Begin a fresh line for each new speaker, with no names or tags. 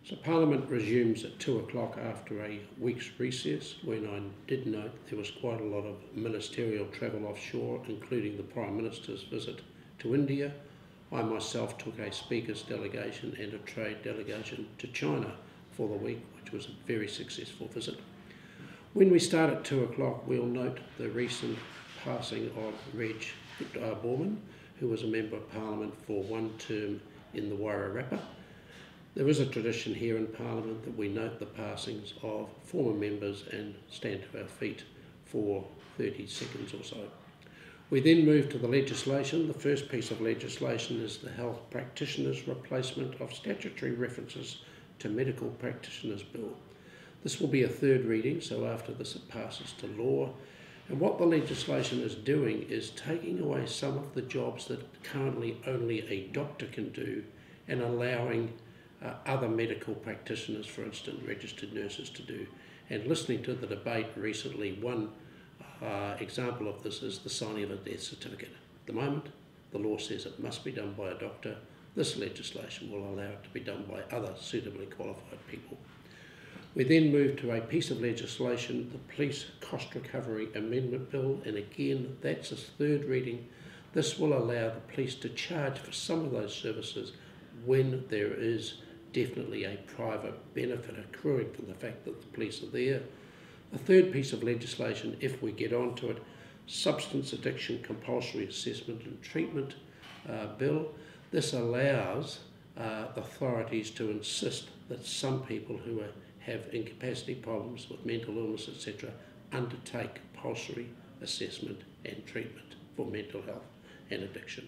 So Parliament resumes at 2 o'clock after a week's recess, when I did note there was quite a lot of ministerial travel offshore, including the Prime Minister's visit to India. I myself took a speakers delegation and a trade delegation to China for the week, which was a very successful visit. When we start at 2 o'clock, we'll note the recent passing of Reg Borman, who was a Member of Parliament for one term in the Wairarapa. There is a tradition here in Parliament that we note the passings of former members and stand to our feet for 30 seconds or so. We then move to the legislation. The first piece of legislation is the Health Practitioners Replacement of Statutory References to Medical Practitioners Bill. This will be a third reading, so after this it passes to law. And what the legislation is doing is taking away some of the jobs that currently only a doctor can do and allowing other medical practitioners, for instance registered nurses, to do. And listening to the debate recently, one example of this is the signing of a death certificate. At the moment, the law says it must be done by a doctor. This legislation will allow it to be done by other suitably qualified people. We then move to a piece of legislation, the Police Cost Recovery Amendment Bill, and again, that's a third reading. This will allow the police to charge for some of those services when there is definitely a private benefit accruing from the fact that the police are there. The third piece of legislation, if we get onto it, Substance Addiction Compulsory Assessment and Treatment Bill. This allows authorities to insist that some people who have incapacity problems with mental illness, etc., undertake compulsory assessment and treatment for mental health and addiction.